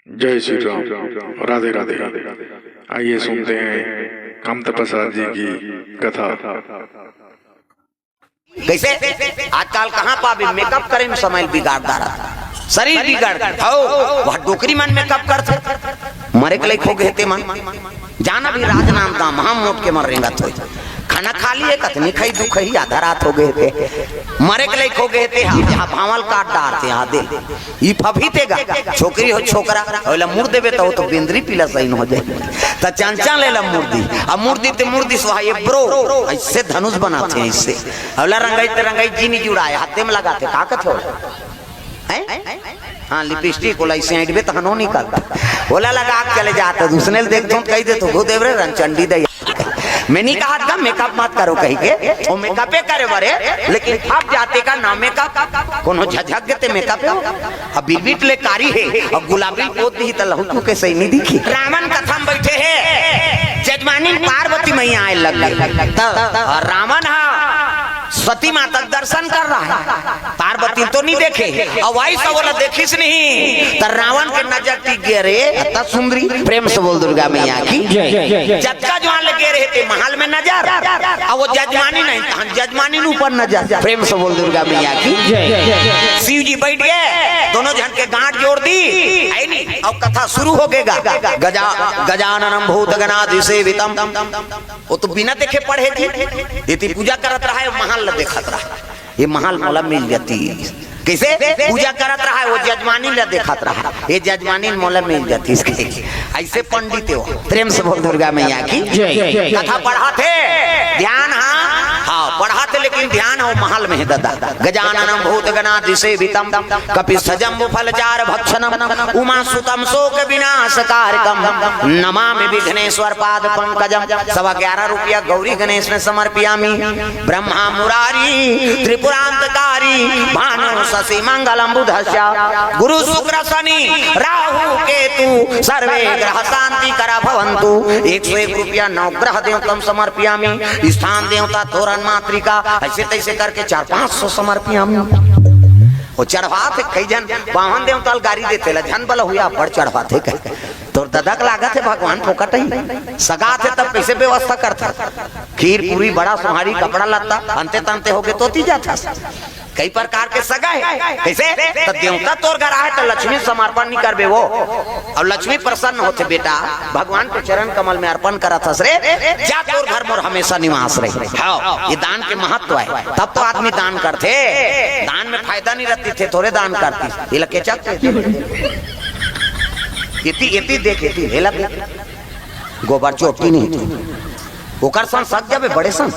जय श्री राम, राधे राधे। आइए सुनते हैं कामता प्रसाद जी की कथा। कैसे आजकल कहाँ पावे मेकअप करे में समय बिगाड़ रहा, शरीर बिगाड़ वह डोकरी मन मेकअप करते मरे के लायक हो गए थे मन जाना भी राज नाम था महा मोट के मर रेंगा थोड़ी खाना खा लिए कतनी खाई दुख ही आधा रात हो गए थे मरे के लायक हो गए थे। यहाँ भावल काट डालते यहाँ दे ये फभी तेगा छोकरी हो छोकरा ओला मुड़ देवे तो तो बिंदरी पीला सही हो जाए तो चंचा ले ला मुर्दी अब मुर्दी ते मुर्दी सुहा ये ब्रो ऐसे धनुष बनाते हैं इससे अवला रंगाई जी नहीं जुड़ाए हाथे में लगाते ताकत हो हाँ लिपस्टिक बोला इसे ऐड तो हनो नहीं करता बोला लगा चले जाते दूसरे देखते हो कही दे तो भूदेव रे रंचंडी दे मैं नहीं कहा था मेकअप मत करो कहीं के वो मेकअप करे बरे लेकिन अब जाते का नाम मेकअप कोनो झझक देते मेकअप अब बिलबिट ले कारी है और गुलाबी पोत दी तो लहू के सही नहीं दिखी। रावण कथा में बैठे है जजमानी पार्वती मैया आए लग रावण सती माता दर्शन कर रहा है पार्वती तो नहीं देखे और वाई बोला देखिस नहीं तो रावण के नजर टिक गए रे अतः सुंदरी प्रेम से बोल दुर्गा मैया की जटका जो लगे रहे थे महल में नजर और वो जजमानी नहीं जजमानी ऊपर नजर प्रेम से बोल दुर्गा मैया की। शिव जी बैठ गए दोनों जन के गांठ जोड़ दी है नहीं और कथा शुरू हो गएगा गजाननम भूतगणाधि सेवितम वो तो बिना देखे पढ़े थी यदि पूजा करत रहा है महल देखत रहा ये महल मोला मिल जाती कैसे पूजा करत रहा है वो जजमानी ले देखत रहा ये जजमानी मोला मिल जाती इसके ऐसे पंडित हो प्रेम से बोल दुर्गा मैया की कथा पढ़ा थे ध्यान हाँ पढ़ा थे लेकिन ध्यान हो महल में है दादा गजाननम भूतगणाधि सेवितम कपिसजम्बु फलचार भक्षणम उमा सुतम शोक विनाशकारकम नमामि विघ्नेश्वर पाद पंकजम 11.25 रुपया गौरी गणेश में समर्पयामि ब्रह्मा मुरारी त्रिपुरांतकारी भानु शशि मंगलम बुधस्य गुरु शुक्र शनि राहु केतु सर्वे ग्रह शांति करा भवन्तु 101 रुपया नवग्रह देवतम समर्पयामि स्थान देवता तोरण मातृका ऐसे तैसे करके 400-500 समर्पयामि वो चढ़वाते कई जन वाहन देवता गाड़ी देते धन बल हुआ बड़ चढ़वाते कहीं तो ददक लागत है भगवान फोकट ही सगा थे तब कैसे व्यवस्था करता खीर पूरी बड़ा सुहारी कपड़ा लत्ता अंते तंते हो गए तो ती जाता कई प्रकार के सगा है कैसे तो देवता तोर घर आए तो लक्ष्मी समर्पण नहीं करबे वो और लक्ष्मी प्रसन्न होते बेटा भगवान के चरण कमल में अर्पण करा था रे जा तोर घर मोर हमेशा निवास रहे। हाँ ये दान के महत्व है तब तो आदमी दान करते दान में फायदा नहीं रहती थे थोड़े दान करती ये लगे इति देखे थी हेला गोबर चोटी नहीं ओकर सन सक जाबे बड़े सन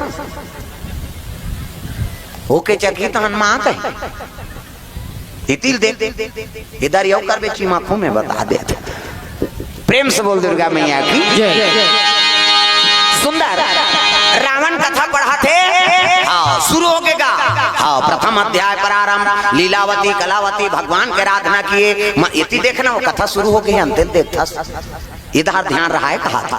ओके चकी तो हनुमान है इतिल देख इधर यो कर बेची आंखों में बता दे प्रेम से बोल दुर्गा मैया की सुंदर रावण कथा पढ़ाते शुरू हो गएगा। हाँ प्रथम अध्याय प्रारंभ लीलावती कलावती भगवान के आराधना किए इति देखना वो कथा शुरू हो गई अंतिम देखता इधर ध्यान रहा है कहा था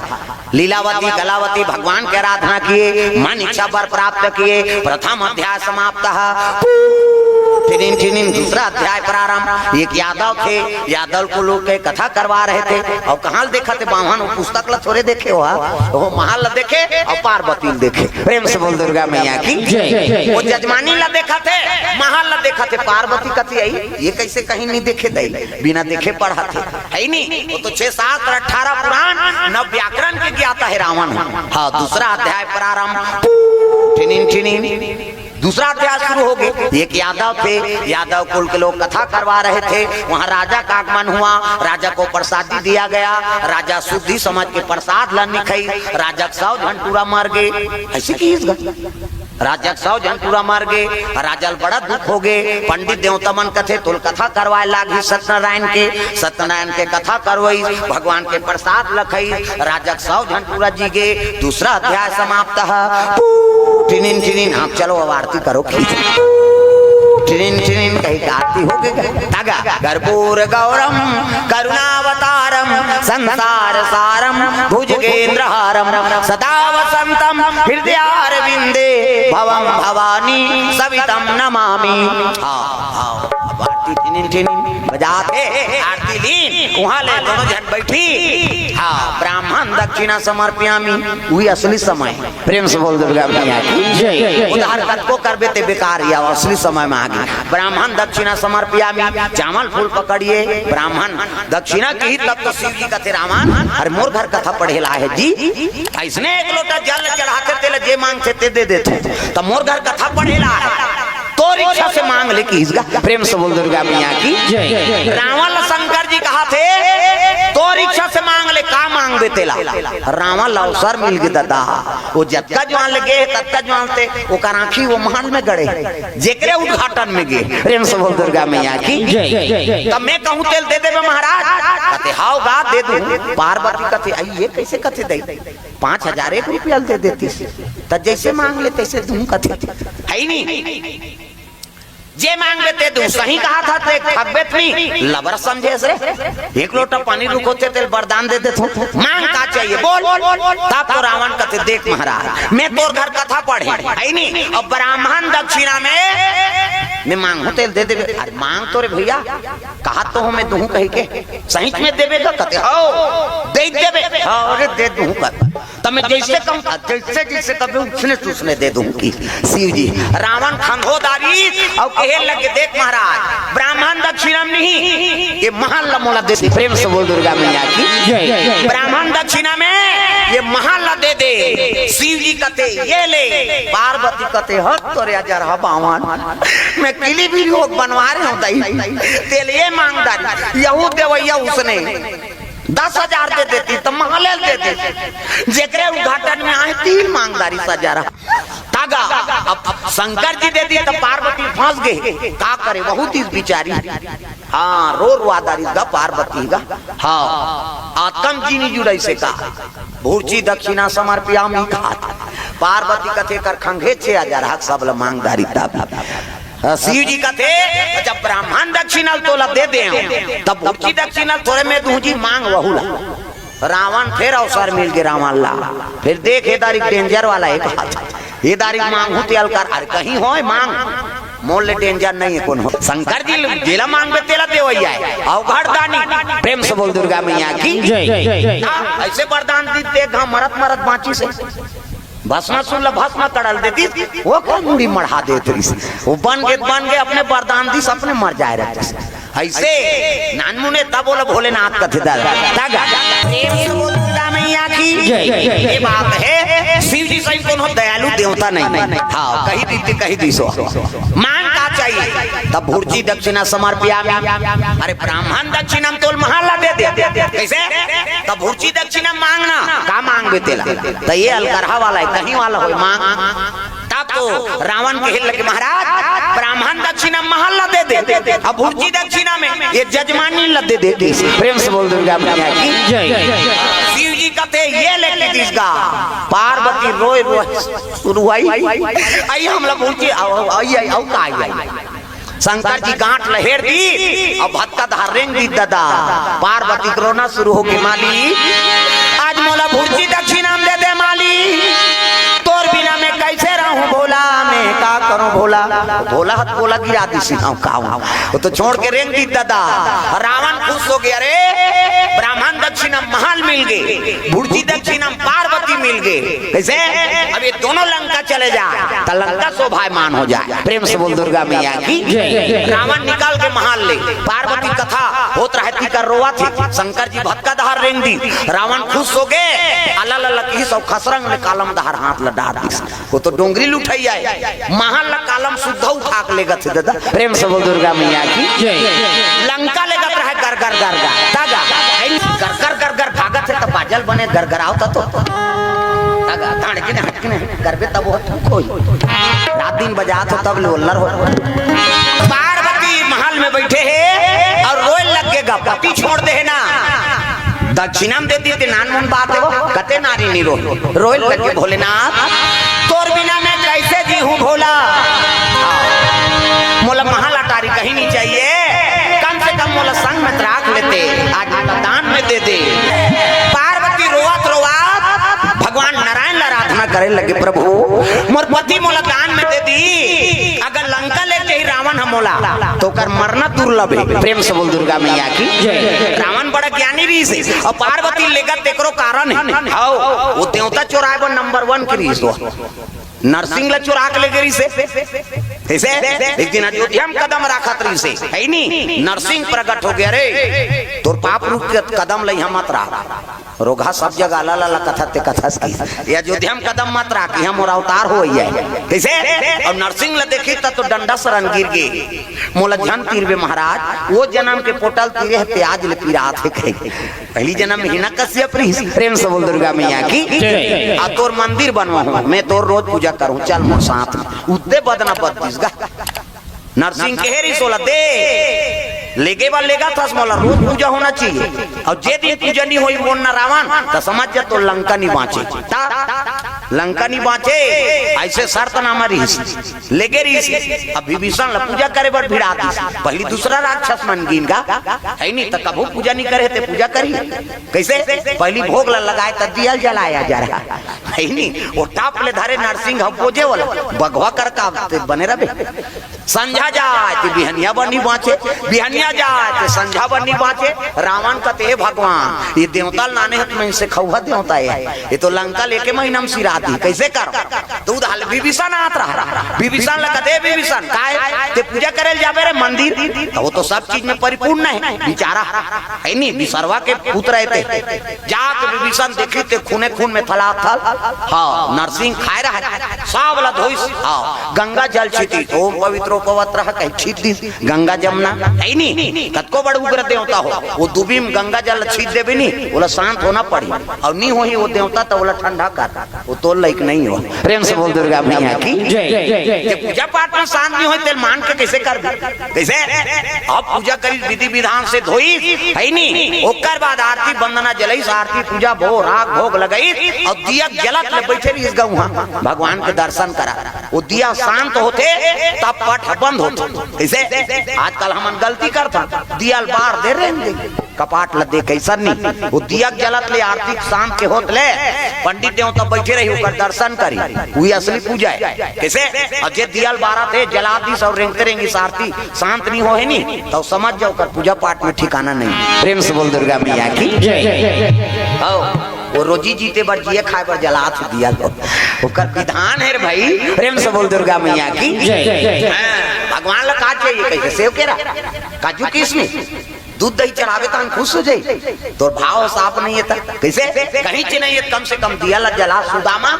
लीलावती कलावती भगवान की आराधना किए मन इच्छा वर प्राप्त किए प्रथम अध्याय समाप्त दूसरा अध्याय प्रारंभ एक यादव थे यादव को लोग के कथा करवा रहे थे और कहाँ देखा थे बावन पुस्तक ला थोड़े देखे हुआ वो महल देखे और पार्वती देखे प्रेम से बोल दुर्गा मैया की वो जजमानी ला देखा थे महल ला देखा थे पार्वती कथी आई ये कैसे कहीं नहीं देखे दे बिना देखे पढ़ा थे है नहीं वो तो 6, 7 और 18 पुराण नव व्याकरण के ज्ञाता है रावण। हाँ दूसरा अध्याय प्रारंभ दूसरा अध्याय शुरू हो गया एक यादव थे यादव कुल के लोग कथा करवा रहे थे वहाँ राजा का आगमन हुआ राजा को प्रसादी दिया गया राजा शुद्धि समझ के प्रसाद लन्नी खाई राजा 100 जन पूरा मर गए ऐसे की राजा 100 जन पूरा मर गए राजा बड़ा दुख हो गए पंडित देवता मन कथे तुल कथा करवाए लागी सत्यनारायण के कथा करवाई भगवान के प्रसाद लखई राजा 100 जन पूरा जी गए दूसरा अध्याय समाप्त हाँ चलो अब आरती करो कहीं आरती हो गई कर्पूर गौरम करुणावतारम संसार सारम भुजगेंद्रहारम सदा वसंतम हृदयारविंदे भवम भवानी सवितम नमामि। हाँ आरती बजाते आरती ली वहां ले दोनों जन बैठी। हाँ ब्राह्मण दक्षिणा समर्पयामी वही असली समय। प्रेम से बोल दुर्गा मैया की उधार कद को करबे ते बेकार या असली समय में आगे। ब्राह्मण दक्षिणा समर्पयामी चावल फूल पकड़िए ब्राह्मण दक्षिणा की तब तो शिव जी कथे रावण अरे मोर घर कथा पढ़ेला है जी ऐसने एक लोटा जल चढ़ाते तेल जे मांगते ते दे देते तब मोर घर कथा पढ़ेला है तो इच्छा से मांग ले की प्रेम से बोल दुर्गा मैया की रावण शंकर जी कहा थे तो इच्छा से मांग ले का मांग देतेला रावण अवसर मिल गया दादा वो जतका जवान लगे ततका जवान थे वो कराखी वो महल में गड़े जेकरे उद्घाटन में गए। प्रेम से बोल दुर्गा मैया की तब मैं कहूँ तेल दे देवे महाराज कहते हाउ गा दे दूं। पार्वती कहते आई ये कैसे कहते दे 5000 रुपया दे देती तब जैसे मांग ले तैसे दूं कहते है नहीं जे मांग लेते तू सही कहा था ते खब्बेत नहीं लबर समझे से एक लोटा पानी रुकोते तेल वरदान दे देते मांग का चाहिए बोल तब तो रावण कहते देख महाराज मैं तोर घर कथा पढ़े है नहीं अब ब्राह्मण दक्षिणा में मैं मांगू तेल दे देवे अरे मांग तो रे भैया कहा तो हूं मैं दूं कही के सही में देवेगा कहते हो दे देवे अरे दे दूं तब मैं जैसे कहूं जैसे जैसे कभी उसने दे दूं की शिव जी रावण खंडोदारी और कहे लगे देख महाराज ब्राह्मण दक्षिणा नहीं ये महल मोला दे। प्रेम से बोल दुर्गा मैया की ब्राह्मण दक्षिणा में ये महल दे दे। शिव जी कहते ये ले पार्वती कहते हट तो रे हजार बावन मैं किली भी लोग बनवा रहे हूँ तेल ये मांगदारी यहू देवैया उसने 10,000 दे देती तो महल दे देती जेकरे उद्घाटन में आए 3 मांगदारी सजारा तागा अब शंकर जी दे दी तो पार्वती फंस गए का करे बहुत ही बिचारी। हाँ रो आदारी गा पार्वती गा हाँ आत्म जी नहीं जुड़े से का भूर्ची दक्षिणा समर्पयामी का पार्वती कथे कर खंगे 6,000 हक सब मांगदारी तब शिव जी कहते जब ब्राह्मण दक्षिणा तोला दे दे तब भूर्ची दक्षिणा थोड़े में दूं जी मांग वहुला रावण फिर अवसर मिल गया रावण ला फिर देख ये तारीख डेंजर वाला एक हाथ ये तारीख मांग होती अलकर अरे कहीं हो मांग मोल ले डेंजर नहीं है कौन हो शंकर जी जेला मांग में तेला देवैया है अवघड़ दानी। प्रेम से बोल दुर्गा मैया की ऐसे वरदान दी देख मरत मरत बाँची से भस्मा सुन भस्मा कड़ल देती वो क्या मुड़ी मढ़ा देती वो बन गए अपने वरदान दी अपने मर जाए रहते ऐसे नानमु ने तब बोला भोलेनाथ कथे मैया की ये बात है। शिव जी सही कोनो दयालु देवता नहीं हाँ कही दी सो मांग का चाहिए तब भूर्जी दक्षिणा समर्पयामी अरे ब्राह्मण दक्षिणा तोल महल्ला दे दे कैसे तब भूर्जी दक्षिणा मांगना का मांग बेतेला तो ये अलकरहा वाला है कहीं वाला हो मांग तब तो रावण के हिल लगे महाराज ब्राह्मण दक्षिणा महल्ला दे दे अब भूर्जी दक्षिणा में ये जजमानी ल दे दे। प्रेम से बोल दुर्गा मैया की शिव जी कहते ये लेके जिसका पार्वती रोए शुरू हुई आई हमला भूर्जी आओ का आई शंकर जी गांठ लहेर दी और भत्ता धारेंग दी दादा पार्वती रोना शुरू हो गई माली आज मोला भूर्जी दक्षिणा दे दे माली तोर बिना मैं कैसे रहूं भोला मैं का करूं भोला भोला हाथ बोला गिरा दी सिखाऊं खाऊं वो तो छोड़ के रेंग दी दादा रावण खुश हो गया रे ब्राह्मण दक्षिणा महल मिल गए भूर्जी दक्षिणा पार्वती मिल गए कैसे अब ये दोनों लंका चले जा तो लंका शोभायमान हो जाए। प्रेम से बोल दुर्गा मैया की रावण निकाल के महल ले पार्वती कथा होत रहती कर रोवा थी शंकर जी भटका दहार रेंग दी रावण खुश हो गए अल्लाह लकी सब खसरंग ने कालम दहार हाथ लड़ा दी वो तो डोंगरी लुटाई आए महल कालम शुद्ध उठा के लेगा थे दादा। प्रेम से बोल दुर्गा मैया की लंका लेगा रहा गर गर गर दागा गर गर गर गर भागत है तो बाजल बने गर गर आवता तो दागा धड़के ने हटके ने करबे तब वो कोई रात दिन बजा तो तब लोलर हो पार्वती महल में बैठे हैं और रोए लगेगा पति छोड़ दे है ना दक्षिणा दे दी थे नानमुन बात है वो कते नारी नहीं रोए लगे भोलेनाथ तोर बिना मैं कैसे जी हूँ भोला मोला महल अटारी कहीं नहीं चाहिए कम से कम मोला संग में राख लेते आज दान में दे दे। पार्वती रोवत रोवत भगवान नारायण ला आराधना करे लगे प्रभु मोर पति मोला दान में दे दी अगर लंका ले जाई रावण हम मोला तो ओकर मरना दुर्लभ है। प्रेम से बोल दुर्गा मैया की। रावण बड़ा ज्ञानी रीस है और पार्वती लेकर तेकरो कारण है। आओ वो देवता चोराए पर नंबर 1 की रीस हो। नरसिंह ला चुरा के ले गई से कैसे एक दिन अयोध्या में कदम रखत रही से है नी नरसिंह प्रकट हो गया रे तोर पाप रूप के कदम ले हम मत रहा रोगा सब जगह ला ला कथा ते कथा की अयोध्या में कदम मत रहा कि हम और अवतार हो है कैसे और नरसिंह ला देखी तो डंडा शरण गिर गए मोला जन तीरवे महाराज वो जन्म के पोटल तीरे है प्याज ले पीरात है पहली जन्म हिना कश्यप रही। प्रेम से बोल दुर्गा मैया की। आ तोर मंदिर बनवा मैं तोर रोज पूजा करूं चल मोर साथ में उद्दे बदना बत्तीस गा नरसिंह के हेरी सोला दे लेगे बा लेगा था मोला रोज पूजा होना चाहिए और जे दिन पूजा नहीं होई मोन ना रावण तो समझ जा तो लंका नहीं बाँचे लंका नहीं बाँचे ऐसे शर्त ना हमारी लेगे रही अब विभीषण पूजा करे बर भिड़ा पहली दूसरा राक्षस मन गिन गा है नहीं तो कबू पूजा नहीं करे थे पूजा करी कैसे पहली भोग लगाए तब दिया जलाया जा रहा है नहीं वो टाप ले धरे नरसिंह बोझे वाला बगवा कर का बने रहे संझा जाए तो बिहनिया बनी बाँचे बिहनिया जाए तो संझा बनी बाँचे रावण कहते भगवान ये देवता लाने है तुम्हें से खौहा देवता है ये तो लंका लेके महीना में सिराती कैसे कर तो उधर विभीषण आत रहा विभीषण लगते विभीषण काय पूजा करे जाबे रे मंदिर तो वो तो सब चीज में परिपूर्ण है बेचारा है नहीं विसर्वा के पुत्र रहते जाके विभीषण देखे ते खूने खून में थला थल हाँ नरसिंह खाए रहा सावला धोई हाँ गंगा जल छिटी तो पवित्र पवित्र कहीं छीट दी गंगा जमुना है नहीं कतको बड़ उग्र देवता हो वो दुबी में गंगा जल छीट दे भी नहीं बोला शांत होना पड़ी और नहीं हो ही वो देवता तो बोला ठंडा कर वो तो लाइक नहीं हो। प्रेम से बोल दुर्गा मैया की। पूजा पाठ में शांत नहीं हो तेल मान के कैसे कर कैसे अब पूजा करी विधि विधान से धोई है नहीं ओकर बाद आरती वंदना जलई आरती पूजा भोग राग भोग लगाई और दिया जलत ले बैठे इस गौहा भगवान के दर्शन करा वो दिया शांत होते तब पट बंद होते कैसे आजकल हम गलती करता दिया बार दे रहे कपाट ल दे कैसा नहीं वो दिया जलत ले आरती शाम के होत ले पंडित देवता बैठे रही ओकर दर्शन करी वही असली पूजा है कैसे अजय दिया बारह थे जला दी सब रेंगते रहेंगे आरती शांत नहीं हो है नहीं तो समझ जाओ कर पूजा पाठ में ठिकाना नहीं। प्रेम से बोल दुर्गा मैया की। वो रोजी जीते बर जिए खाए पर जला दिया ओकर विधान है भाई। प्रेम से बोल दुर्गा मैया की। भगवान ला का चाहिए कैसे सेव केरा काजू किशमिश दूध दही चढ़ावे तो हम खुश हो जाए तो भाव साफ नहीं है कैसे कहीं च नहीं है कम से कम दिया ला जला सुदामा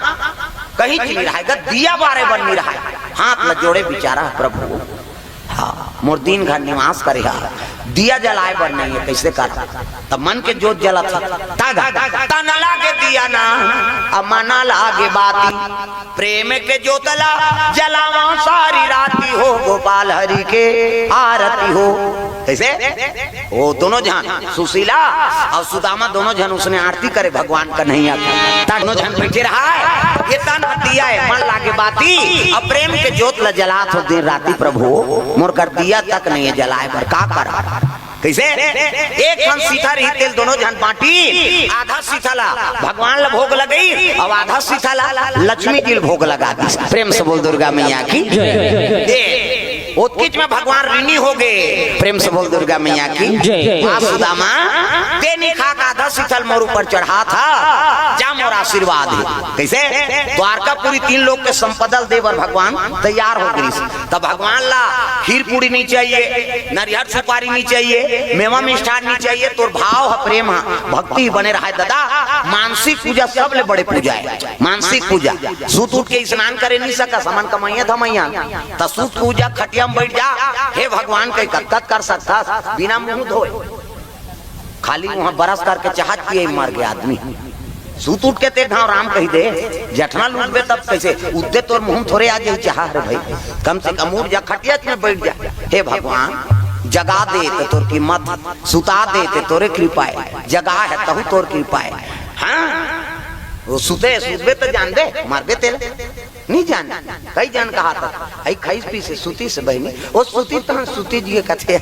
कहीं च नहीं रहेगा दिया बारे बन नहीं रहा हाथ ल जोड़े बेचारा प्रभु हाँ मोर दिन घर निवास करे दिया जलाए बर नहीं है कैसे कर तब मन के जोत जला था तना लागे दिया ना अमना लागे बाती प्रेम के जोतला जलावा सारी राती हो गोपाल हरि के आरती हो कैसे वो दोनों जन सुशीला और सुदामा दोनों जन उसने आरती करे भगवान का नहीं आता दोनों जन बैठे रहा है ये तन दिया है मन लागे बाती अब प्रेम के जोत ला जला तो दिन राती प्रभु मोर कर दिया तक नहीं है जलाए पर का करा कैसे एक खन सीता रही तेल दोनों जन बांटी आधा सीता ला भगवान ला भोग लगई और आधा सीता ला लक्ष्मी जी भोग लगा दी। प्रेम से बोल दुर्गा मैया की। उत्किच में भगवान ऋणी हो गए। प्रेम से बोल दुर्गा मैया की। सुदामा तेनी खा का आधा सीथल मोर ऊपर चढ़ा था जा मोर आशीर्वाद है कैसे द्वारकापुरी 3 लोग के संपदल देवर भगवान तैयार हो गई तब भगवान ला खीर पूरी नहीं चाहिए नारियल सुपारी नहीं चाहिए मेवा मिष्ठान नहीं चाहिए तो भाव है प्रेम है भक्ति बने रहा है दादा। मानसिक पूजा सब ले बड़े पूजा है मानसिक पूजा सूत उठ के स्नान करे नहीं सका समन कमाइया धमैया तो सूत पूजा खटिया में बैठ जा हे भगवान के कत्तत कर सकता बिना मुंह धोए खाली वहां बरस करके चाहत पिए मर गया आदमी सूत उठ के ते घाव राम कही दे जठना लूटबे तब कैसे उद्दे तोर मुंह थोड़े आ जाए चाह रे भाई कम से कम उठ जा खटिया में बैठ जा हे भगवान जगा दे तो तोर की मत सुता दे तो तोरे कृपा है जगा है तहु तोर कृपा है हाँ वो सुते सुतबे तो जान दे मारबे तेल नहीं जान कई जान कहा था आई खाई पी से सूती से बहनी वो सूती तहन सूती जी के कथे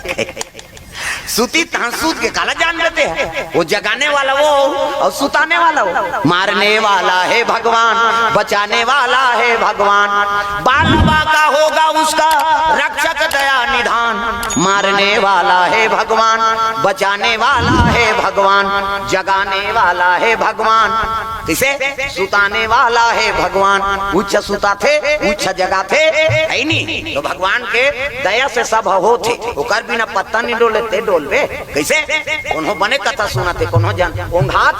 सूती तहन सूत के काला जान लेते हैं वो जगाने वाला वो और सुताने वाला वो मारने वाला है भगवान बचाने वाला है भगवान बाल बाका होगा उसका रक्षक दया निधान मारने वाला है भगवान, बचाने वाला है भगवान, जगाने वाला है भगवान, किसे सुताने वाला है भगवान। उच्च सुता थे, उच्च जगा थे, है नहीं तो भगवान के दया से सब होते। ओकर बिना पत्ता नहीं डोले डोलबे कैसे। कोनो बने कथा सुनाते, कोनो जान ओंघात